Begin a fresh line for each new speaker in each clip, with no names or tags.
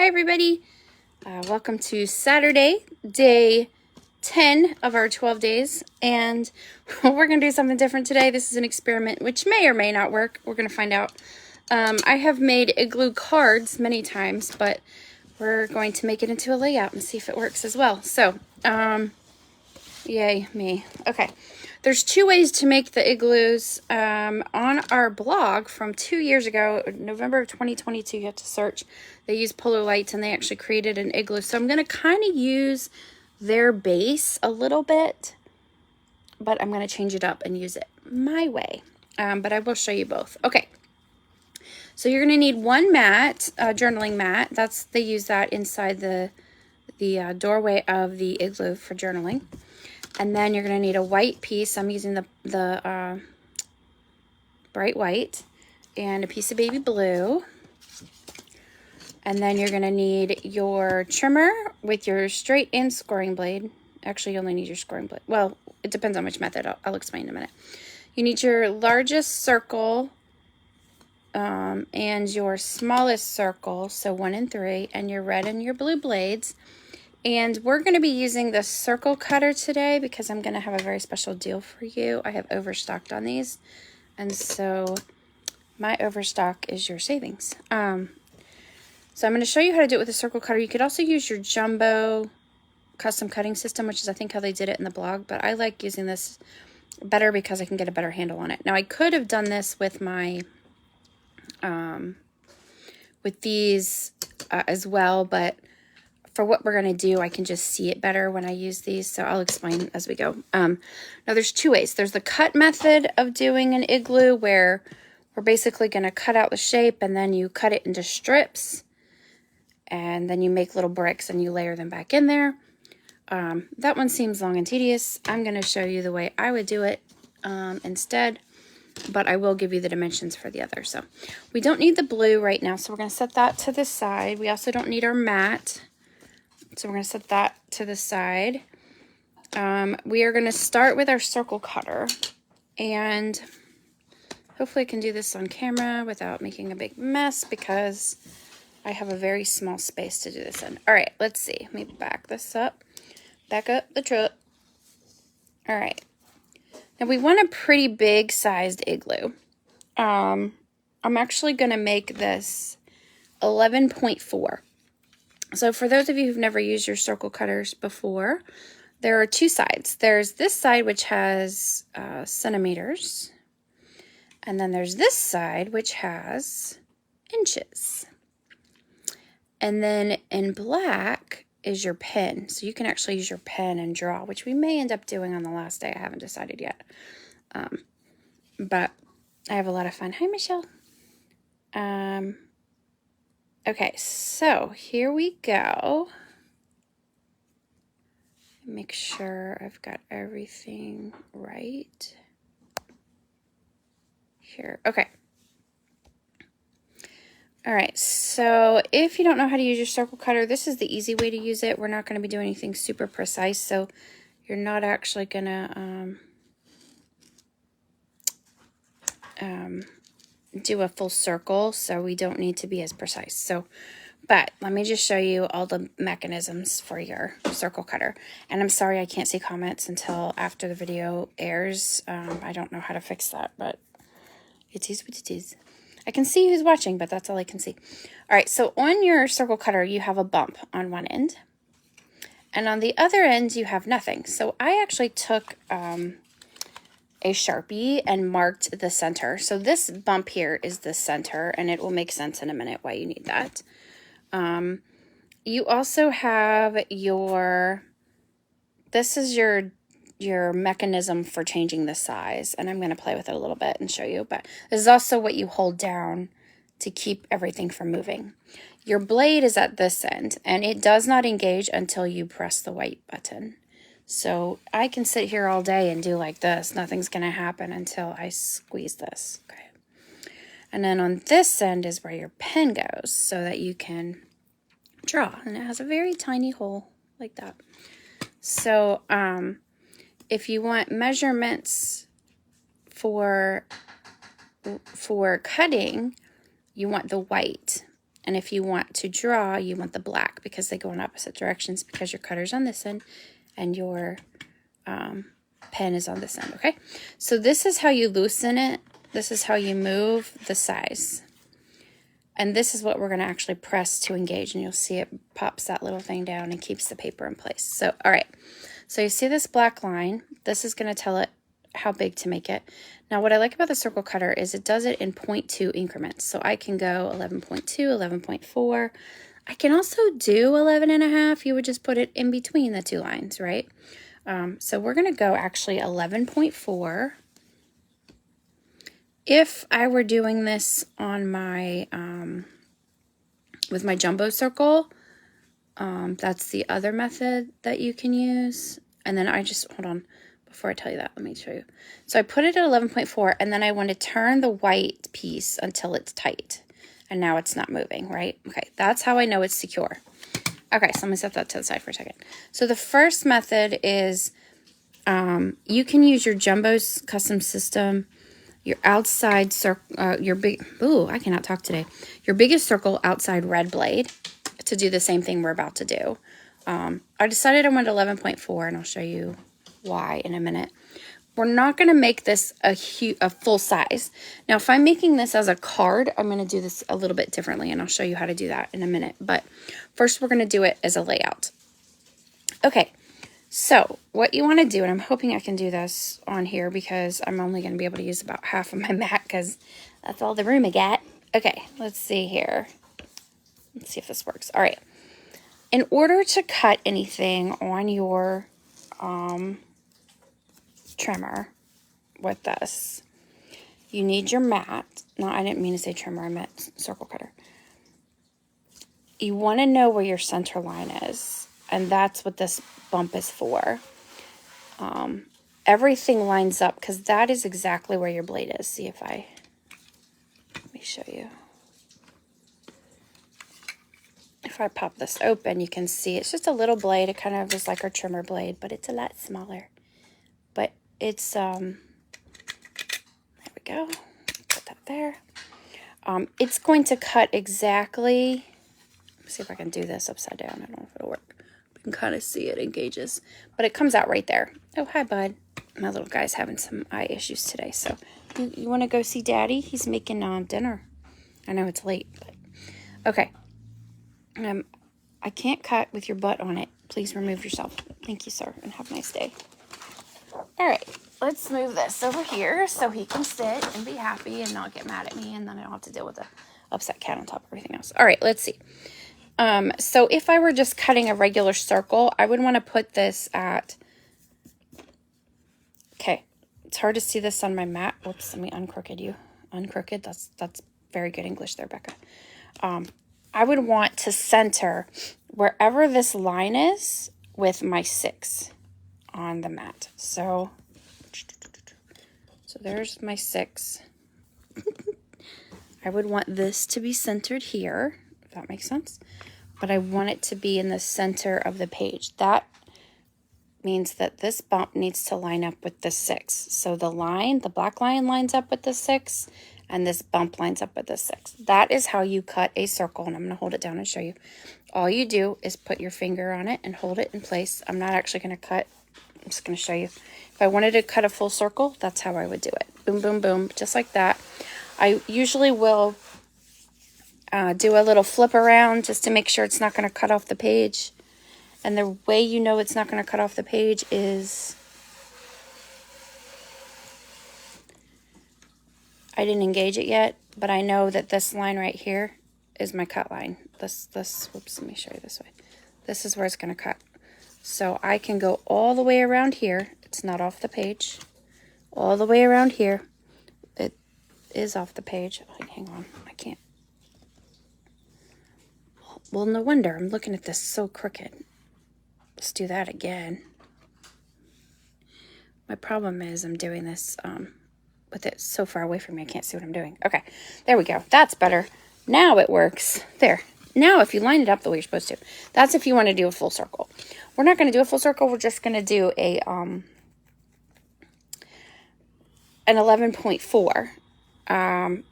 Hi everybody, welcome to Saturday, day 10 of our 12 days, and we're going to do something different today. This is an experiment which may or may not work. We're going to find out. I have made igloo cards many times, but we're going to make it into a layout and see if it works as well. So, yay me. Okay, there's two ways to make the igloos. On our blog from 2 years ago, November of 2022, you have to search. They use Polar Lights and they actually created an igloo. So I'm going to kind of use their base a little bit, but I'm going to change it up and use it my way. But I will show you both. Okay. So you're going to need one mat, a journaling mat. They use that inside the doorway of the igloo for journaling. And then you're going to need a white piece. I'm using the bright white and a piece of baby blue. And then you're going to need your trimmer with your straight and scoring blade. Actually, you only need your scoring blade. Well, it depends on which method. I'll explain in a minute. You need your largest circle and your smallest circle, so 1 and 3, and your red and your blue blades. And we're going to be using the circle cutter today because I'm going to have a very special deal for you. I have overstocked on these, and so my overstock is your savings. So I'm going to show you how to do it with a circle cutter. You could also use your Jumbo custom cutting system, which is I think how they did it in the blog, but I like using this better because I can get a better handle on it. Now I could have done this with my with these as well, but for what we're going to do, I can just see it better when I use these, so I'll explain as we go. Now there's two ways. There's the cut method of doing an igloo where we're basically going to cut out the shape and then you cut it into strips and then you make little bricks and you layer them back in there. That one seems long and tedious. I'm going to show you the way I would do it instead, but I will give you the dimensions for the other. So we don't need the blue right now, so we're going to set that to the side. We also don't need our mat, so we're going to set that to the side. We are going to start with our circle cutter, and hopefully I can do this on camera without making a big mess because I have a very small space to do this in. All right, let's see. Let me back this up. Back up the truck. All right. Now we want a pretty big sized igloo. I'm actually going to make this 11.4. So for those of you who've never used your circle cutters before, there are two sides. There's this side which has centimeters, and then there's this side which has inches. And then in black is your pen. So you can actually use your pen and draw, which we may end up doing on the last day. I haven't decided yet. But I have a lot of fun. Hi, Michelle. Okay, so here we go. Make sure I've got everything right here. Okay. All right, so if you don't know how to use your circle cutter, this is the easy way to use it. We're not going to be doing anything super precise, so you're not actually going to do a full circle, so we don't need to be as precise. So, but let me just show you all the mechanisms for your circle cutter. And I'm sorry I can't see comments until after the video airs. I don't know how to fix that, but it is what it is. I can see who's watching, but that's all I can see. All right, so on your circle cutter, you have a bump on one end. And on the other end, you have nothing. So I actually took a Sharpie and marked the center. So this bump here is the center, and it will make sense in a minute why you need that. You also have this is your mechanism for changing the size, and I'm going to play with it a little bit and show you, but this is also what you hold down to keep everything from moving. Your blade is at this end, and it does not engage until you press the white button. So I can sit here all day and do like this. Nothing's going to happen until I squeeze this. Okay. And then on this end is where your pen goes so that you can draw, and it has a very tiny hole like that. So, if you want measurements for cutting, you want the white. And if you want to draw, you want the black because they go in opposite directions because your cutter's on this end and your pen is on this end, okay? So this is how you loosen it. This is how you move the size. And this is what we're going to actually press to engage. And you'll see it pops that little thing down and keeps the paper in place. So, all right. So you see this black line. This is going to tell it how big to make it. Now, what I like about the circle cutter is it does it in 0.2 increments. So I can go 11.2, 11.4. I can also do 11.5. You would just put it in between the two lines, right? So we're going to go actually 11.4. If I were doing this on my, with my jumbo circle, that's the other method that you can use. And then I just, hold on, before I tell you that, let me show you. So I put it at 11.4, and then I want to turn the white piece until it's tight. And now it's not moving, right? Okay, that's how I know it's secure. Okay, so I'm gonna set that to the side for a second. So the first method is, you can use your Jumbo's custom system, your outside circle, your big, ooh, I cannot talk today. Your biggest circle outside red blade to do the same thing we're about to do. I decided I went 11.4, and I'll show you why in a minute. We're not going to make this a full size. Now, if I'm making this as a card, I'm going to do this a little bit differently, and I'll show you how to do that in a minute. But first, we're going to do it as a layout. Okay. So what you want to do, and I'm hoping I can do this on here because I'm only going to be able to use about half of my mat because that's all the room I got. Okay, let's see here. Let's see if this works. All right. In order to cut anything on your trimmer with this, you need your mat. No, I didn't mean to say trimmer. I meant circle cutter. You want to know where your center line is, and that's what this bump is for. Everything lines up because that is exactly where your blade is. See if let me show you. If I pop this open, you can see it's just a little blade. It kind of is like our trimmer blade, but it's a lot smaller. But it's, there we go. Put that there. It's going to cut exactly, let's see if I can do this upside down. I don't know if it'll work. You can kind of see it engages, but it comes out right there. Oh, hi, bud. My little guy's having some eye issues today, so you want to go see Daddy? He's making dinner. I know it's late, but okay. I can't cut with your butt on it. Please remove yourself. Thank you, sir, and have a nice day. All right, let's move this over here so he can sit and be happy and not get mad at me, and then I don't have to deal with the upset cat on top of everything else. All right, let's see. So if I were just cutting a regular circle, I would want to put this at, okay, it's hard to see this on my mat. Whoops, let me uncrooked you. Uncrooked, that's very good English there, Becca. I would want to center wherever this line is with my 6 on the mat. So there's my 6. I would want this to be centered here, if that makes sense. But I want it to be in the center of the page. That means that this bump needs to line up with the 6. So the black line lines up with the 6, and this bump lines up with the 6. That is how you cut a circle, and I'm going to hold it down and show you. All you do is put your finger on it and hold it in place. I'm not actually going to cut. I'm just going to show you. If I wanted to cut a full circle, that's how I would do it. Boom, boom, boom, just like that. I usually will do a little flip around just to make sure it's not going to cut off the page. And the way you know it's not going to cut off the page is, I didn't engage it yet, but I know that this line right here is my cut line. This, whoops, let me show you this way. This is where it's going to cut. So I can go all the way around here. It's not off the page. All the way around here. It is off the page. Oh, hang on, I can't. Well, no wonder. I'm looking at this so crooked. Let's do that again. My problem is I'm doing this with it so far away from me, I can't see what I'm doing. Okay, there we go. That's better. Now it works. There. Now if you line it up the way you're supposed to. That's if you want to do a full circle. We're not going to do a full circle. We're just going to do a an 11.4. Kind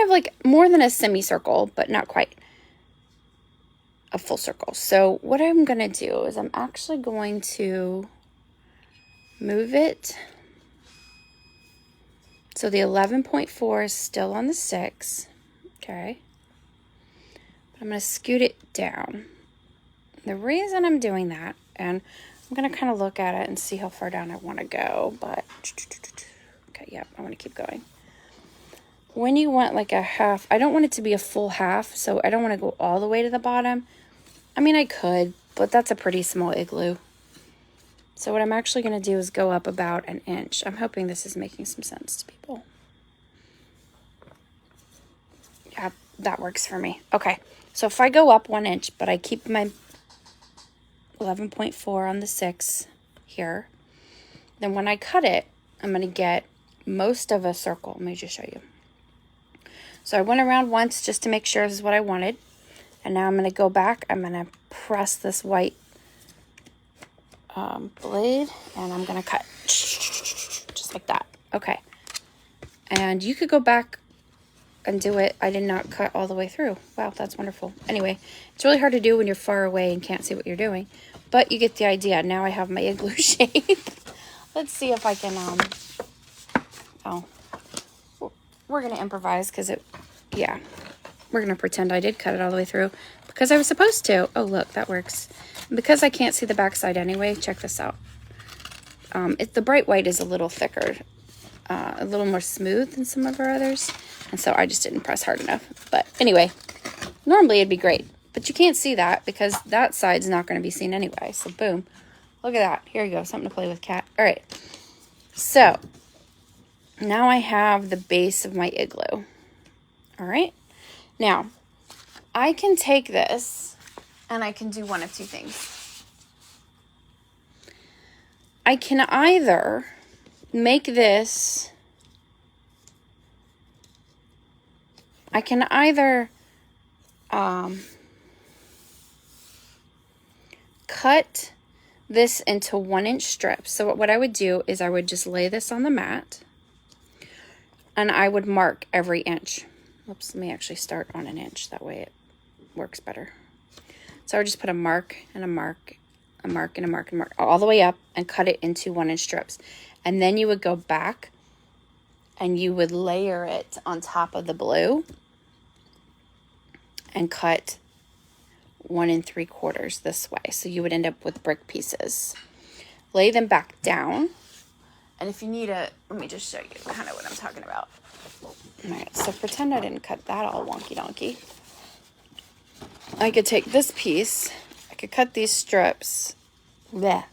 of like more than a semicircle, but not quite. a full circle. So what I'm going to do is I'm actually going to move it. So the 11.4 is still on the 6. Okay. But I'm going to scoot it down. The reason I'm doing that, and I'm going to kind of look at it and see how far down I want to go, but okay, yeah, I want to keep going. When you want like a half, I don't want it to be a full half, so I don't want to go all the way to the bottom. I mean, I could, but that's a pretty small igloo. So what I'm actually going to do is go up about an inch. I'm hoping this is making some sense to people. Yeah, that works for me. Okay, so if I go up 1 inch, but I keep my 11.4 on the 6 here, then when I cut it, I'm going to get most of a circle. Let me just show you. So I went around once just to make sure this is what I wanted. And now I'm going to go back. I'm going to press this white blade and I'm going to cut just like that. Okay. And you could go back and do it. I did not cut all the way through. Wow, that's wonderful. Anyway, it's really hard to do when you're far away and can't see what you're doing. But you get the idea. Now I have my igloo shape. Let's see if I can, oh, we're going to improvise because yeah, we're going to pretend I did cut it all the way through because I was supposed to. Oh, look, that works. And because I can't see the backside anyway, check this out. The bright white is a little thicker, a little more smooth than some of our others. And so I just didn't press hard enough. But anyway, normally it'd be great. But you can't see that because that side's not going to be seen anyway. So boom. Look at that. Here you go. Something to play with, cat. All right. So now I have the base of my igloo. All right. Now, I can take this and I can do one of two things. I can either make this, cut this into 1 inch strips. So what I would do is I would just lay this on the mat and I would mark every inch. Oops, let me actually start on an inch. That way it works better. So I would just put a mark and a mark, a mark and a mark and a mark all the way up and cut it into 1 inch strips. And then you would go back and you would layer it on top of the blue and cut 1 3/4 this way. So you would end up with brick pieces. Lay them back down. And if you need let me just show you kind of what I'm talking about. All right, so pretend I didn't cut that all wonky donkey. I could take this piece. I could cut these strips. Blech.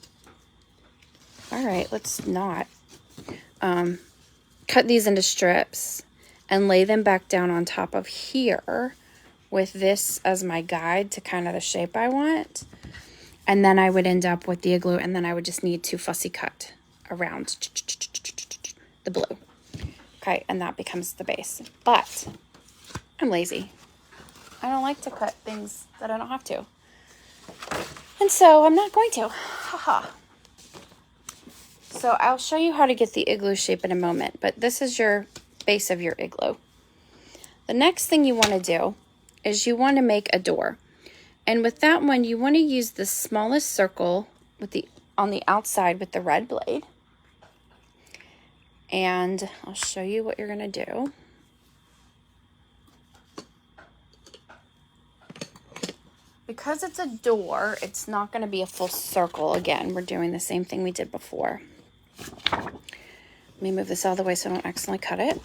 All right, let's not. Cut these into strips and lay them back down on top of here with this as my guide to kind of the shape I want. And then I would end up with the igloo, and then I would just need to fussy cut around the blue. Okay, and that becomes the base. But I'm lazy. I don't like to cut things that I don't have to. And so I'm not going to. Haha. So I'll show you how to get the igloo shape in a moment, but this is your base of your igloo. The next thing you want to do is you want to make a door. And with that one, you want to use the smallest circle with on the outside with the red blade. And I'll show you what you're going to do. Because it's a door, it's not going to be a full circle. Again, we're doing the same thing we did before. Let me move this out of the way so I don't accidentally cut it.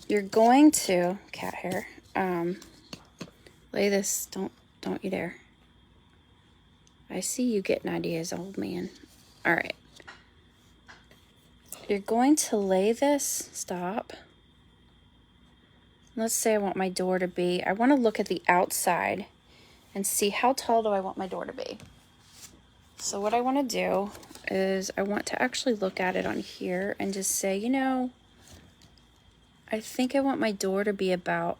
You're going to, cat hair, lay this, don't you dare. I see you getting ideas, old man. All right. You're going to lay this, stop. Let's say I want my door to be, I want to look at the outside and see how tall do I want my door to be. So what I want to do is I want to actually look at it on here and just say, you know, I think I want my door to be about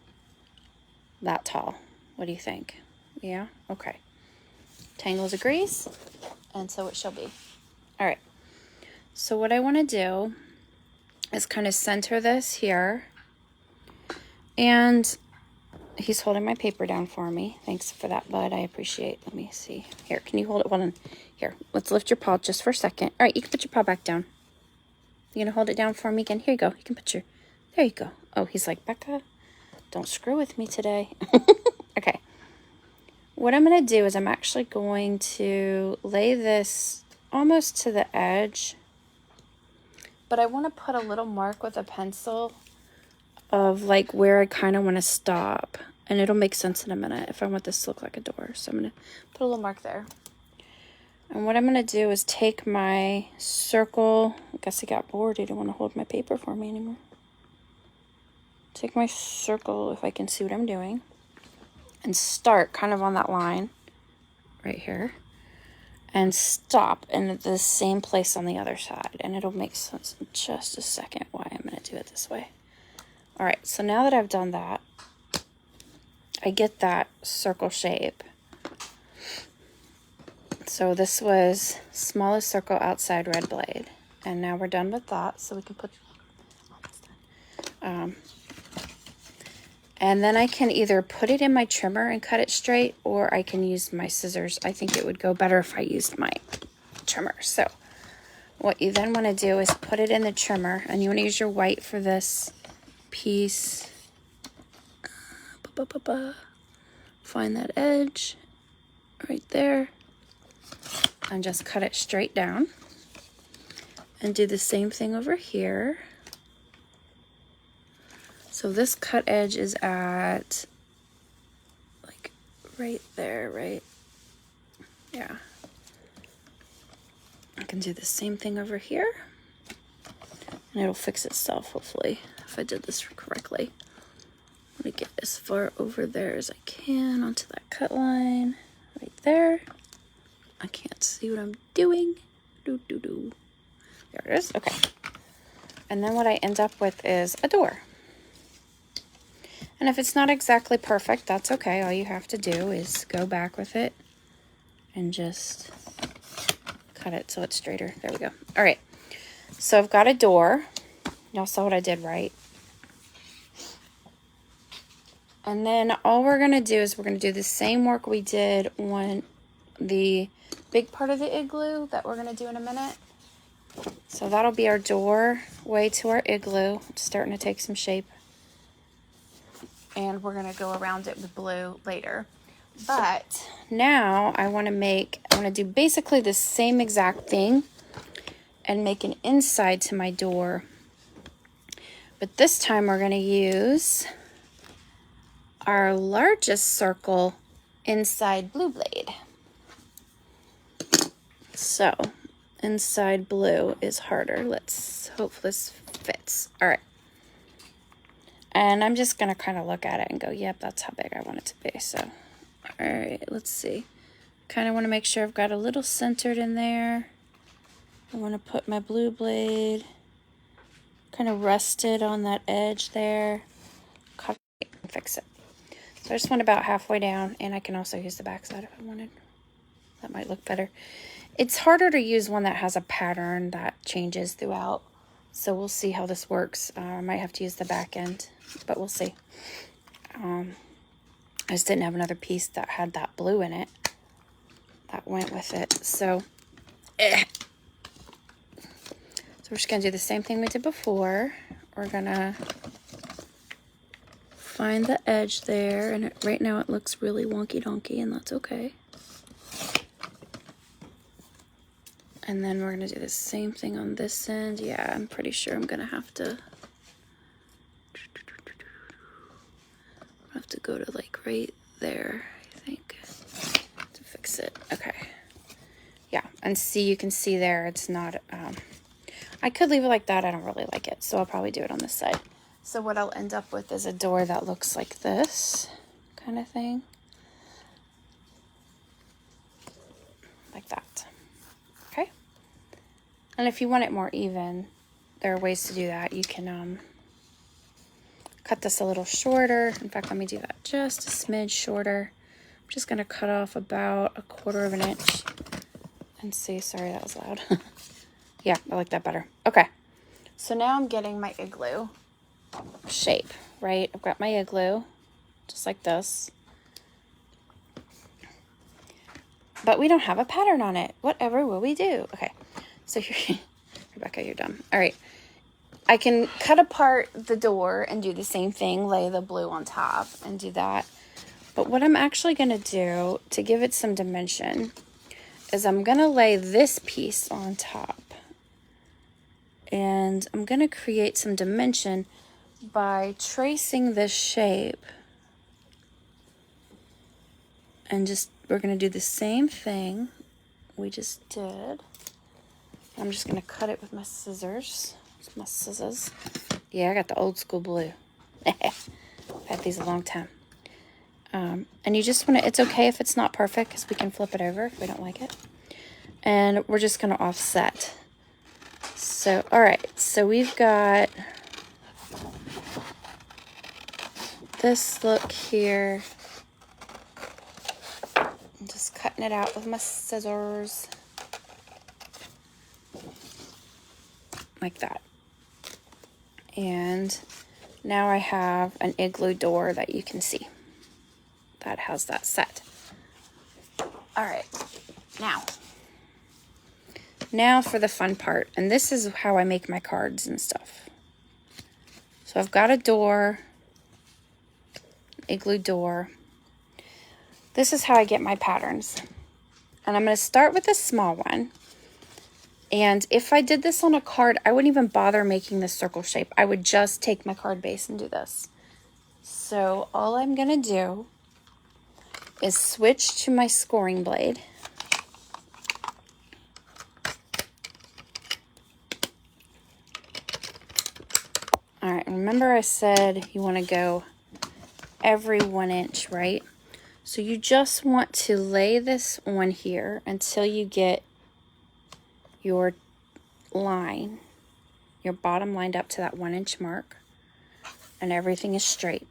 that tall. What do you think? Yeah? Okay. Tangles agrees, and so it shall be. All right. So what I want to do is kind of center this here And he's holding my paper down for me. Thanks for that, bud. I appreciate. Let me see. Here, can you hold it? Hold on. Here, let's lift your paw just for a second. All right, you can put your paw back down. You gonna hold it down for me again? Here you go. You can put your. There you go. Oh, he's like, Becca, don't screw with me today. Okay. What I'm gonna do is I'm actually going to lay this almost to the edge, but I want to put a little mark with a pencil of like where I kind of want to stop, and it'll make sense in a minute if I want this to look like a door. So I'm going to put a little mark there. And what I'm going to do is take my circle. I guess he got bored. He didn't want to hold my paper for me anymore. Take my circle, if I can see what I'm doing, and start kind of on that line right here, and stop in the same place on the other side. And it'll make sense in just a second why I'm going to do it this way. All right, so now that I've done that, I get that circle shape. So this was smallest circle outside red blade. And now we're done with that, so we can put, and then I can either put it in my trimmer and cut it straight, or I can use my scissors. I think it would go better if I used my trimmer. So what you then want to do is put it in the trimmer, and you want to use your white for this piece. Find that edge right there and just cut it straight down, and do the same thing over here. So this cut edge is at like right there, right? Yeah. I can do the same thing over here, and it'll fix itself, hopefully, if I did this correctly. Let me get as far over there as I can onto that cut line right there. I can't see what I'm doing. There it is. Okay. And then what I end up with is a door. And if it's not exactly perfect, that's okay. All you have to do is go back with it and just cut it so it's straighter. There we go. All right. So I've got a door. Y'all saw what I did, right? And then all we're going to do is we're going to do the same work we did on the big part of the igloo that we're going to do in a minute. So that'll be our doorway to our igloo. It's starting to take some shape. And we're going to go around it with blue later. But now I want to do basically the same exact thing and make an inside to my door. But this time we're going to use our largest circle inside blue blade. So inside blue is harder. Let's hope this fits. All right. And I'm just going to kind of look at it and go, yep, that's how big I want it to be. So, all right, let's see. Kind of want to make sure I've got a little centered in there. I want to put my blue blade kind of rested on that edge there. Cut it and fix it. So I just went about halfway down, and I can also use the back side if I wanted. That might look better. It's harder to use one that has a pattern that changes throughout. So we'll see how this works. I might have to use the back end, but we'll see. I just didn't have another piece that had that blue in it that went with it. So we're just going to do the same thing we did before. We're going to find the edge there, and right now it looks really wonky donkey, and that's okay. And then we're going to do the same thing on this end. Yeah, I'm pretty sure I'm going to have to go to like right there, I think, to fix it. Okay. Yeah, and see, you can see there, it's not, I could leave it like that. I don't really like it, so I'll probably do it on this side. So what I'll end up with is a door that looks like this kind of thing. Like that. Okay? And if you want it more even, there are ways to do that. You can cut this a little shorter. In fact, let me do that just a smidge shorter. I'm just going to cut off about 1/4 of an inch. And see, sorry, that was loud. Yeah, I like that better. Okay. So now I'm getting my igloo shape. right? I've got my igloo, just like this. But we don't have a pattern on it. Whatever will we do? Okay, so here, Rebecca, you're done. All right, I can cut apart the door and do the same thing, lay the blue on top and do that. But what I'm actually going to do to give it some dimension is I'm going to lay this piece on top. And I'm going to create some dimension by tracing this shape. And we're going to do the same thing we just did. I'm just going to cut it with my scissors. My scissors. Yeah, I got the old school blue. I've had these a long time. And you just want to, it's okay if it's not perfect because we can flip it over if we don't like it. And we're just going to offset. So, all right, so we've got this look here. I'm just cutting it out with my scissors. Like that. And now I have an igloo door that you can see. That has that set. All right, now for the fun part. And this is how I make my cards and stuff. So I've got a door, igloo door. This is how I get my patterns. And I'm going to start with a small one. And if I did this on a card, I wouldn't even bother making this circle shape. I would just take my card base and do this. So all I'm going to do is switch to my scoring blade. All right, remember I said you want to go every 1 inch, right? So you just want to lay this on here until you get your line, your bottom lined up to that 1 inch mark, and everything is straight.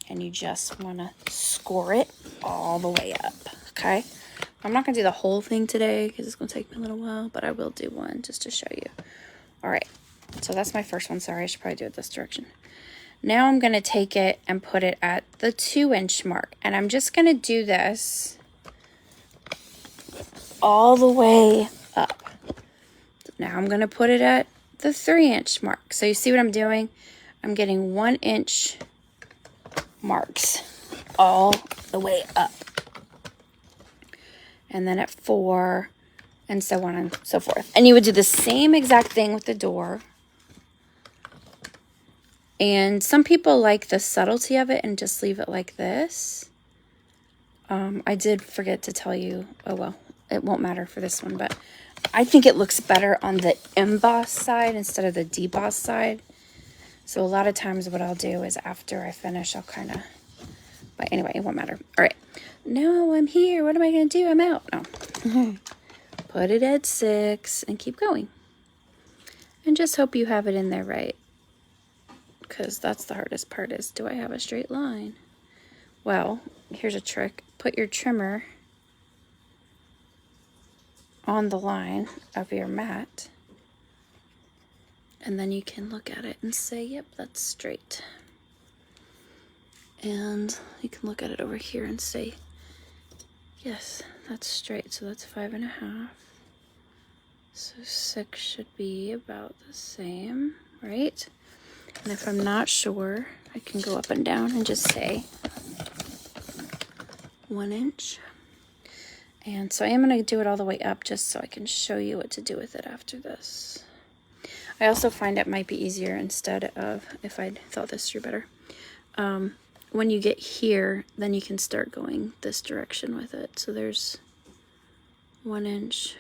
And you just want to score it all the way up, okay? I'm not going to do the whole thing today because it's going to take me a little while, but I will do one just to show you. All right, so that's my first one. Sorry, I should probably do it this direction. Now I'm going to take it and put it at the 2 inch mark. And I'm just going to do this all the way up. Now I'm going to put it at the 3 inch mark. So you see what I'm doing? I'm getting 1 inch marks all the way up. And then at 4, and so on and so forth. And you would do the same exact thing with the door. And some people like the subtlety of it and just leave it like this. I did forget to tell you, oh well, it won't matter for this one, but I think it looks better on the emboss side instead of the deboss side. So a lot of times what I'll do is after I finish, I'll kind of, but anyway, it won't matter. All right, now I'm here. What am I going to do? I'm out. No. Put it at 6 and keep going. And just hope you have it in there right. Because that's the hardest part is, do I have a straight line? Well, here's a trick. Put your trimmer on the line of your mat. And then you can look at it and say, yep, that's straight. And you can look at it over here and say, yes, that's straight. So that's 5.5. So 6 should be about the same, right? And if I'm not sure, I can go up and down and just say 1 inch. And so I am going to do it all the way up just so I can show you what to do with it after this. I also find it might be easier instead of, if I thought this through better, when you get here, then you can start going this direction with it. So there's 1 inch.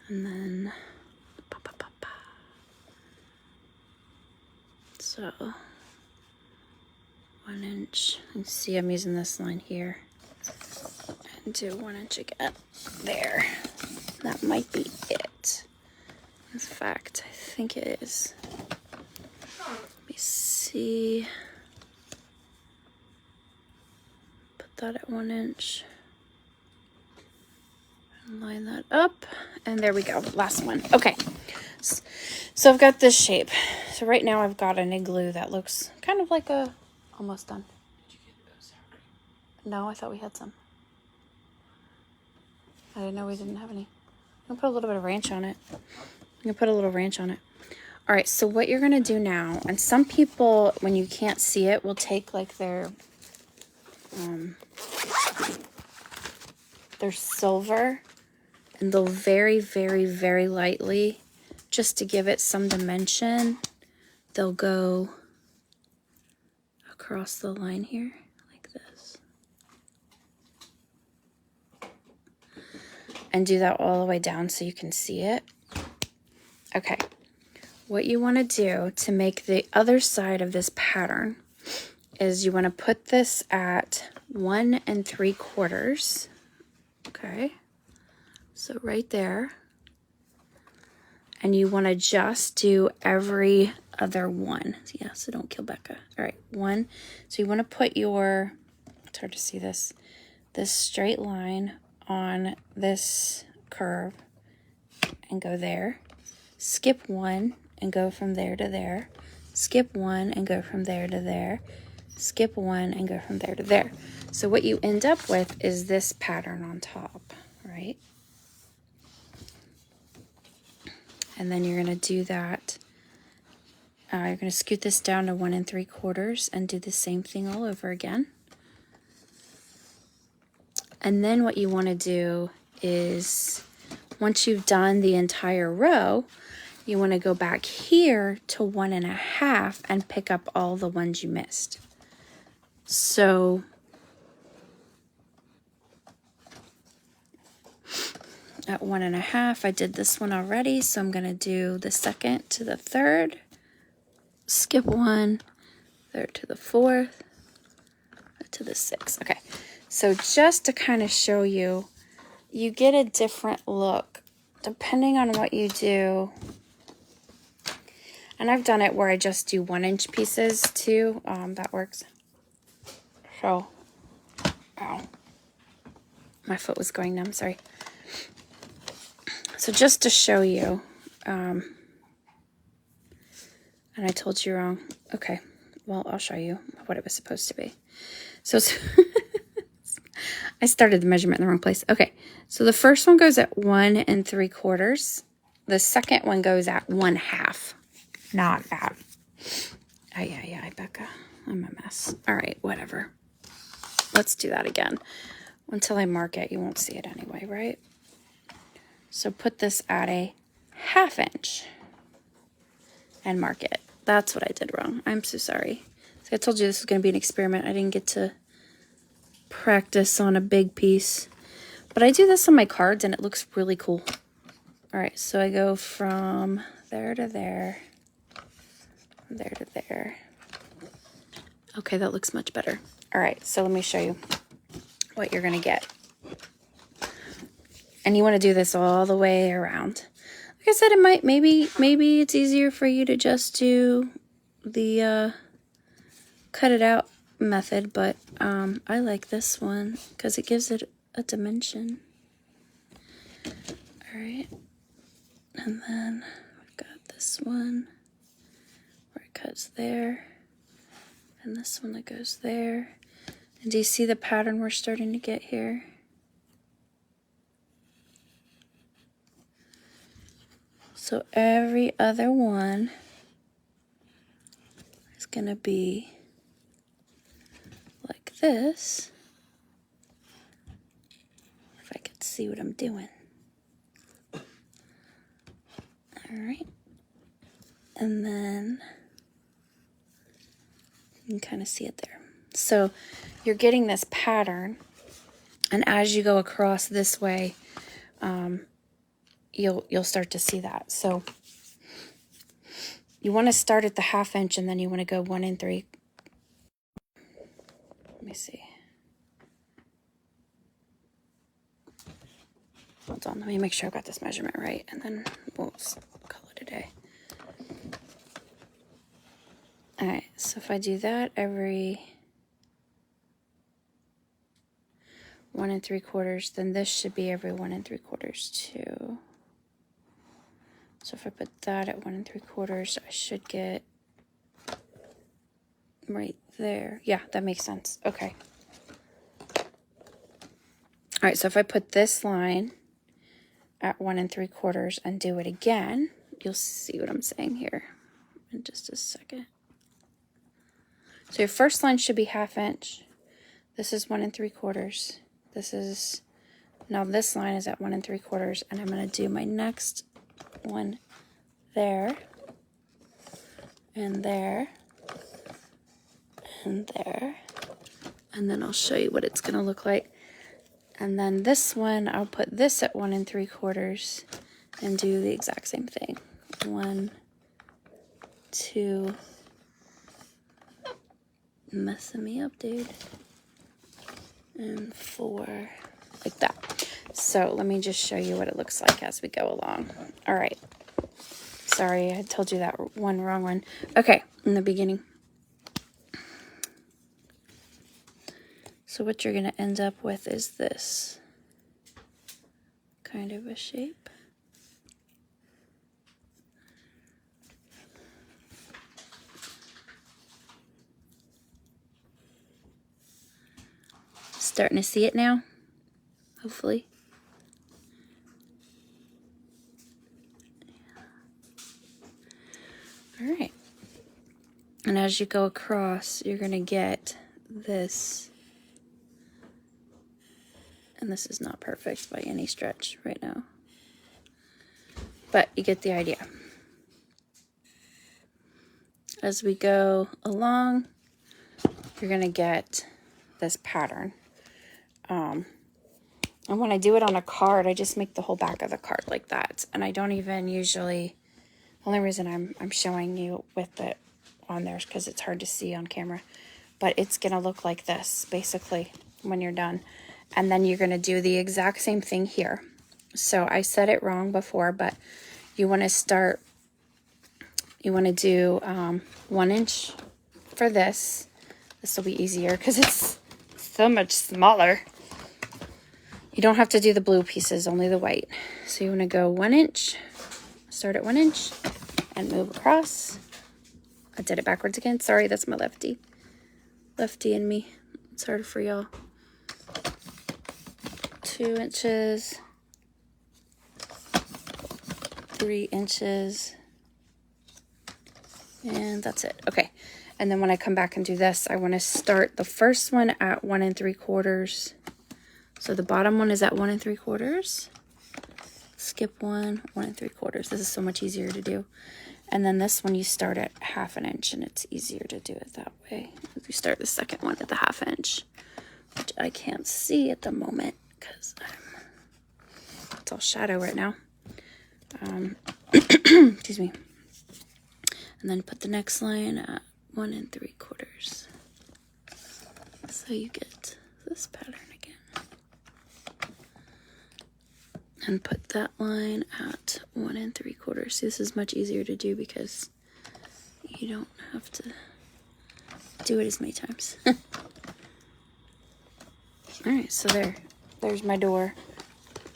And then, so 1 inch. You see I'm using this line here. And do 1 inch again. There. That might be it. In fact, I think it is. Let me see. Put that at 1 inch. And line that up. And there we go. Last one. Okay. So I've got this shape. So right now I've got an igloo that looks kind of like a, almost done. No, I thought we had some. I didn't know we didn't have any. I'm gonna put a little bit of ranch on it. I'm gonna put a little ranch on it. All right, so what you're gonna do now, and some people, when you can't see it, will take like their silver, and they'll very, very, very lightly, just to give it some dimension, they'll go across the line here like this. And do that all the way down so you can see it. Okay, what you want to do to make the other side of this pattern is you want to put this at 1 3/4. Okay, so right there. And you want to just do every other one. Yeah, so don't kill Becca. All right, 1. So you want to put your, it's hard to see this straight line on this curve and go there. Skip 1 and go from there to there. Skip 1 and go from there to there. Skip 1 and go from there to there. So what you end up with is this pattern on top, right? And then you're going to do that. You're going to scoot this down to 1 3/4 and do the same thing all over again. And then what you want to do is, once you've done the entire row, you want to go back here to 1 1/2 and pick up all the ones you missed. So at 1 1/2, I did this one already, so I'm going to do the 2nd to the 3rd, skip 1, 3rd to the 4th, to the 6th. Okay, so just to kind of show you, you get a different look depending on what you do. And I've done it where I just do 1-inch pieces too. That works. So, ow, my foot was going numb, sorry. So just to show you, and I told you wrong. Okay, well, I'll show you what it was supposed to be. So I started the measurement in the wrong place. Okay, so the first one goes at 1 3/4. The second one goes at 1/2. Not at. Yeah, Becca. I'm a mess. All right, whatever. Let's do that again. Until I mark it, you won't see it anyway, right? So put this at a 1/2 inch and mark it. That's what I did wrong. I'm so sorry. So I told you this was going to be an experiment. I didn't get to practice on a big piece. But I do this on my cards and it looks really cool. All right, so I go from there to there, there to there. Okay, that looks much better. All right, so let me show you what you're going to get. And you want to do this all the way around. Like I said, it might, maybe it's easier for you to just do the cut it out method, but I like this one because it gives it a dimension. All right, and then we've got this one where it cuts there, and this one that goes there. And do you see the pattern we're starting to get here? So every other one is going to be like this. If I could see what I'm doing. All right. And then you can kind of see it there. So you're getting this pattern, and as you go across this way, you'll start to see that. So you want to start at the 1/2 inch, and then you want to go 1 3. Let me see. Hold on, let me make sure I've got this measurement right, and then we'll call it a day. All right, so if I do that every 1 3/4, then this should be every 1 3/4 too. So if I put that at 1 3/4, I should get right there. Yeah, that makes sense. Okay. All right, so if I put this line at 1 3/4 and do it again, you'll see what I'm saying here in just a second. So your first line should be 1/2 inch. This is 1 3/4. This is, now this line is at 1 3/4, and I'm going to do my next one there, and there, and there, and then I'll show you what it's going to look like. And then this one, I'll put this at 1 3/4 and do the exact same thing. 1, 2, messing me up, dude, and 4, like that. So let me just show you what it looks like as we go along. All right. Sorry, I told you that wrong one. Okay, in the beginning. So what you're going to end up with is this kind of a shape. Starting to see it now, hopefully. All right. And as you go across, you're going to get this. And this is not perfect by any stretch right now. But you get the idea. As we go along, you're going to get this pattern. And when I do it on a card, I just make the whole back of the card like that. And I don't even usually, the only reason I'm showing you with it on there is because it's hard to see on camera. But it's going to look like this, basically, when you're done. And then you're going to do the exact same thing here. So I said it wrong before, but you want to start, you want to do 1 inch for this. This will be easier because it's so much smaller. You don't have to do the blue pieces, only the white. So you want to go 1 inch, start at 1 inch, and move across. I did it backwards again. Sorry, that's my lefty. Lefty in me. It's hard for y'all. 2 inches. 3 inches. And that's it. Okay. And then when I come back and do this, I want to start the first one at 1 3/4. So the bottom one is at 1 3/4. Skip 1, 1 3/4. This is so much easier to do. And then this one you start at 1/2 inch, and it's easier to do it that way. You start the second one at the 1/2 inch, which I can't see at the moment because it's all shadow right now. Excuse me. And then put the next line at 1 3/4. So you get this pattern again. And put that line at 1 3/4. This is much easier to do because you don't have to do it as many times. All right, so there's my door.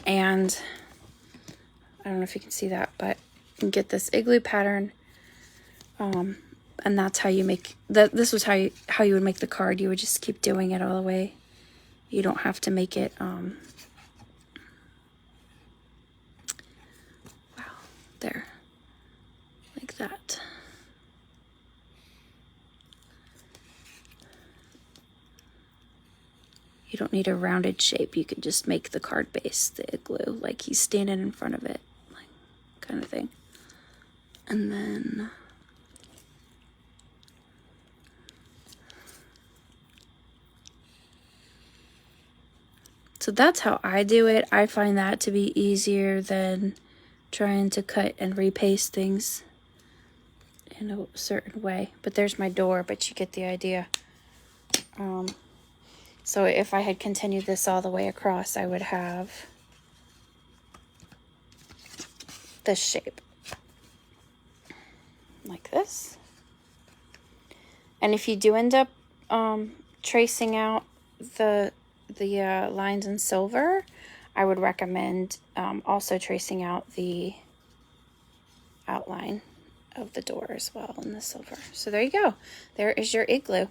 And I don't know if you can see that, but you can get this igloo pattern. And that's how you make that. This was how you would make the card. You would just keep doing it all the way. You don't have to make it wow, there, like that. You don't need a rounded shape. You could just make the card base the igloo, like he's standing in front of it, like kind of thing. And then so that's how I do it. I find that to be easier than trying to cut and repaste things in a certain way. But there's my door, but you get the idea. So if I had continued this all the way across, I would have this shape. Like this. And if you do end up tracing out the lines in silver, I would recommend also tracing out the outline of the door as well in the silver. So there you go. There is your igloo.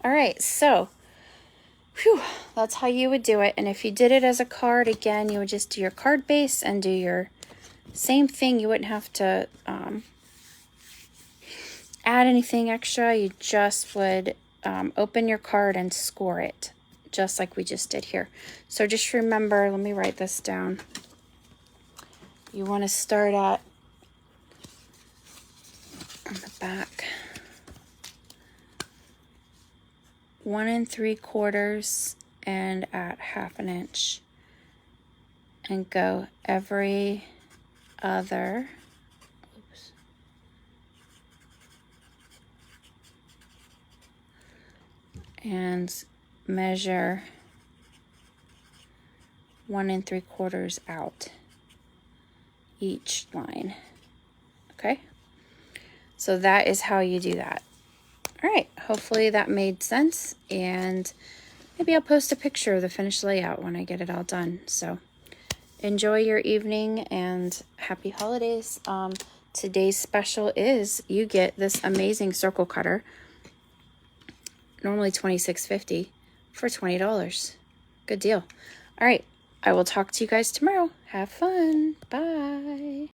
All right, so whew, that's how you would do it. And if you did it as a card, again, you would just do your card base and do your same thing. You wouldn't have to add anything extra. You just would open your card and score it, just like we just did here. So just remember, let me write this down. You want to start at on the back 1 3/4 and at 1/2 inch, and go every other, oops, and measure 1 3/4 out each line. Okay, so that is how you do that. All right, hopefully that made sense, and maybe I'll post a picture of the finished layout when I get it all done. So enjoy your evening and happy holidays. Today's special is you get this amazing circle cutter, normally $26.50, for $20. Good deal. All right, I will talk to you guys tomorrow. Have fun. Bye.